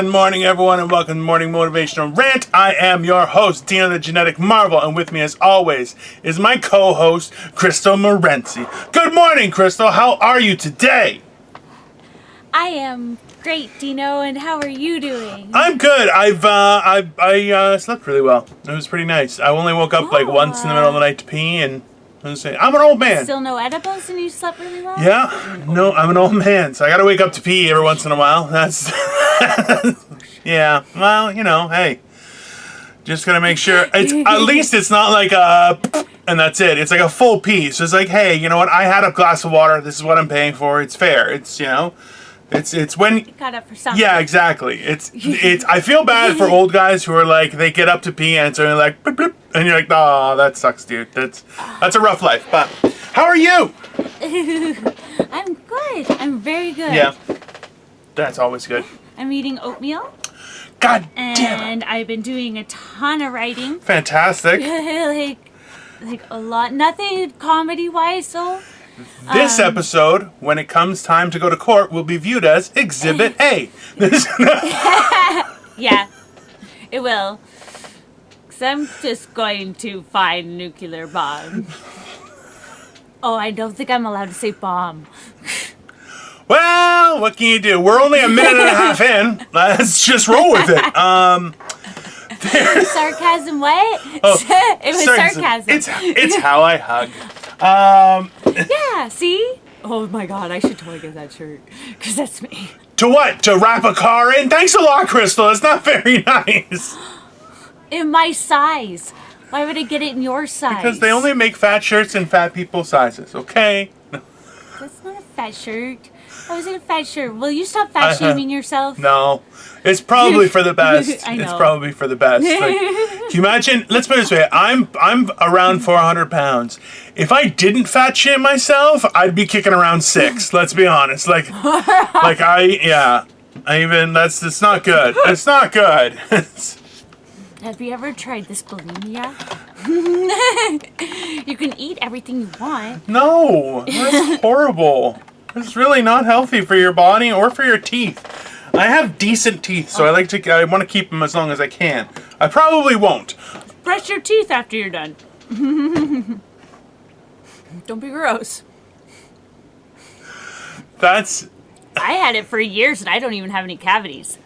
Good morning, everyone, and welcome to Morning Motivational Rant. I am your host, Dino the Genetic Marvel, and with me, as always, is my co-host, Crystal Morenzi. Good morning, Crystal. How are you today? I am great, Dino, and how are you doing? I'm good. I slept really well. It was pretty nice. I only woke up like once in the middle of the night to pee, and I'm an old man. Still no edibles, and you slept really well? Yeah, no, I'm an old man, so I gotta wake up to pee every once in a while. That's yeah. Well, you know, hey, just gotta make sure it's at least it's not like a and that's it. It's like a full pee. So it's like, hey, you know what? I had a glass of water. This is what I'm paying for. It's fair. It's it's when You got up for something. yeah, exactly. It's I feel bad for old guys who are like they get up to pee and it's only like bloop, bloop, and you're like, oh, that sucks, dude. That's a rough life. But how are you? I'm good. I'm very good. Yeah, that's always good. I'm eating oatmeal. God damn it. And I've been doing a ton of writing. Fantastic. like a lot. Nothing comedy-wise, so... This episode, when it comes time to go to court, will be viewed as Exhibit A. Yeah, it will. Because I'm just going to find nuclear bomb. Oh, I don't think I'm allowed to say bomb. Well, what can you do? We're only a minute and a half in. Let's just roll with it. Sarcasm, what? Oh, it was sarcasm. It's how I hug. Yeah, see? Oh my god, I should totally get that shirt. Because that's me. To what? To wrap a car in? Thanks a lot, Crystal. It's not very nice. In my size. Why would I get it in your size? Because they only make fat shirts in fat people sizes, okay? That's not a fat shirt. How is it a fat shirt? Will you stop fat shaming yourself? No. It's probably for the best. I know. It's probably for the best. Like, can you imagine? Let's put it this way. I'm around 400 pounds. If I didn't fat shame myself, I'd be kicking around 6. Let's be honest. It's not good. It's not good. Have you ever tried this bulimia? You can eat everything you want. No, that's horrible. It's really not healthy for your body or for your teeth. I have decent teeth, so I want to keep them as long as I can. I probably won't. Brush your teeth after you're done. Don't be gross. I had it for years and I don't even have any cavities.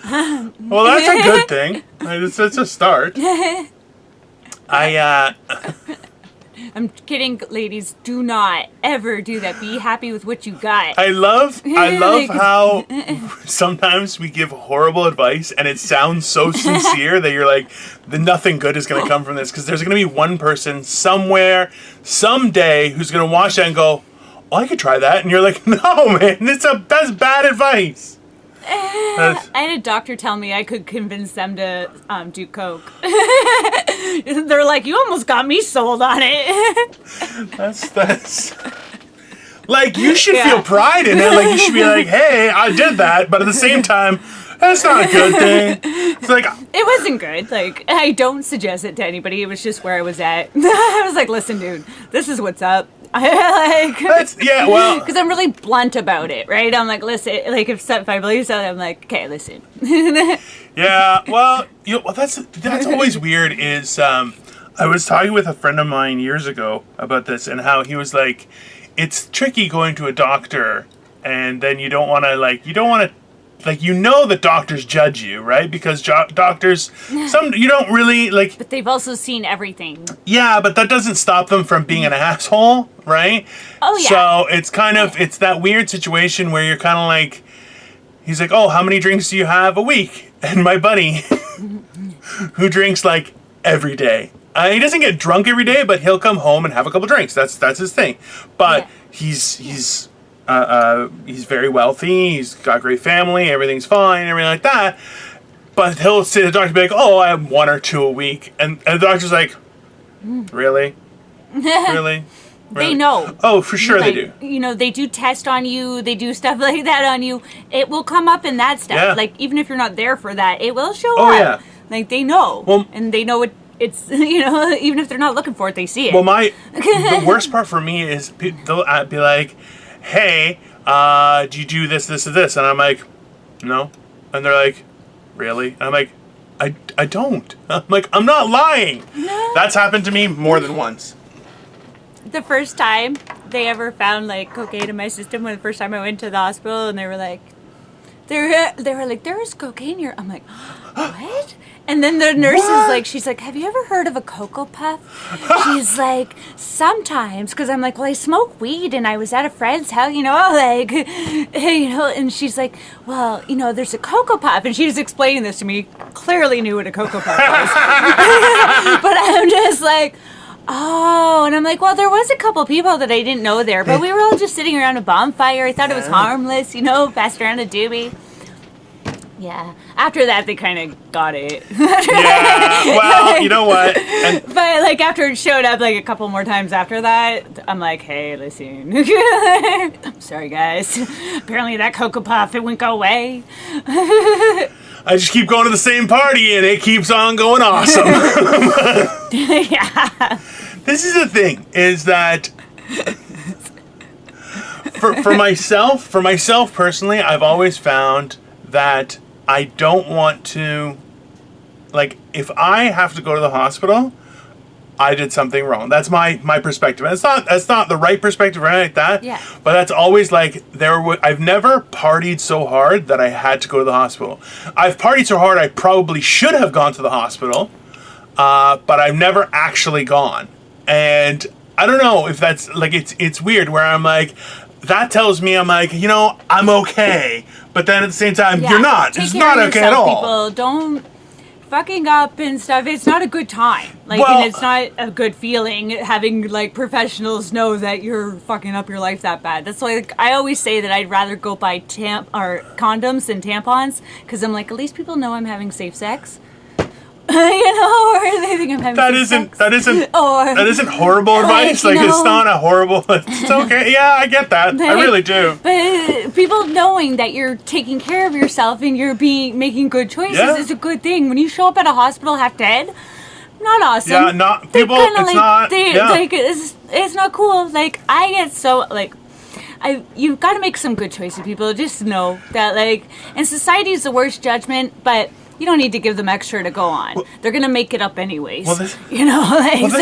Well, that's a good thing. It's a start. I'm kidding, ladies. Do not ever do that. Be happy with what you got. I love how sometimes we give horrible advice and it sounds so sincere that you're like, nothing good is going to come from this, because there's going to be one person somewhere, someday, who's going to watch that and go, oh, I could try that. And you're like, no, man, that's bad advice. I had a doctor tell me I could convince them to do coke. They're like, you almost got me sold on it. That's like, you should feel pride in it. Like, you should be like, hey, I did that, but at the same time, that's not a good thing. It's like, it wasn't good. Like, I don't suggest it to anybody. It was just where I was at. I was like, listen, dude, this is what's up. Because I'm really blunt about it, right? I'm like, listen, like if I believe something, I'm like, okay, listen. Yeah, well, that's always weird. Is I was talking with a friend of mine years ago about this and how he was like, it's tricky going to a doctor, and then you don't want to the doctors judge you, right? Because doctors, you don't really like. But they've also seen everything. Yeah, but that doesn't stop them from being an asshole, right? Oh yeah. So it's it's that weird situation where you're kind of like, he's like, oh, how many drinks do you have a week? And my buddy, who drinks like every day, he doesn't get drunk every day, but he'll come home and have a couple drinks. That's his thing. But he's very wealthy. He's got a great family. Everything's fine. Everything like that. But he'll say to the doctor, be like, "Oh, I have 1 or 2 a week," and the doctor's like, "Really, really?" They know. Oh, for sure they do. You know, they do test on you. They do stuff like that on you. It will come up in that stuff. Yeah. Like, even if you're not there for that, it will show up. Oh, yeah. Like, they know. Well, and they know it's, even if they're not looking for it, they see it. Well, the worst part for me is they'll be like, hey, do you do this, this, and this? And I'm like, no. And they're like, really? And I'm like, I don't. I'm like, I'm not lying. No. That's happened to me more than once. The first time they ever found like cocaine in my system, when the first time I went to the hospital, and they were like, there is cocaine here. I'm like, what? And then the nurse is like, she's like, have you ever heard of a Cocoa Puff? She's like, sometimes, because I'm like, well, I smoke weed and I was at a friend's house, like, and she's like, well, there's a Cocoa Puff, and she was explaining this to me, clearly knew what a Cocoa Puff was. But I'm just like, oh, and I'm like, well, there was a couple people that I didn't know there, but we were all just sitting around a bonfire. I thought it was harmless, passed around a doobie. Yeah. After that, they kind of got it. Yeah. Well, you know what? But like after it showed up like a couple more times after that, I'm like, hey, listen. I'm sorry, guys. Apparently that Cocoa Puff, it wouldn't go away. I just keep going to the same party and it keeps on going awesome. Yeah. This is the thing, is that for myself personally, I've always found that I don't want to, like, if I have to go to the hospital, I did something wrong. That's my perspective. And that's not the right perspective or anything like that. Yeah. But that's always like, I've never partied so hard that I had to go to the hospital. I've partied so hard I probably should have gone to the hospital, but I've never actually gone. And I don't know if that's, like, it's weird where I'm like, that tells me I'm like, I'm okay. But then at the same time, you're not. It's not okay at all. People don't fucking up and stuff. It's not a good time. Like, Well, and it's not a good feeling having like professionals know that you're fucking up your life that bad. That's like I always say that I'd rather go buy condoms than tampons, because I'm like, at least people know I'm having safe sex. Or they think I'm having sex. That isn't horrible advice. Like, it's not a horrible. It's okay. Yeah, I get that. I really do. But people knowing that you're taking care of yourself and you're making good choices is a good thing. When you show up at a hospital half dead, not awesome. Yeah, not people. It's not. Like it's not cool. Like I get so like. You've got to make some good choices, people. Just know that, like, and society is the worst judgment, but you don't need to give them extra to go on. They're going to make it up anyways. Well, this like, is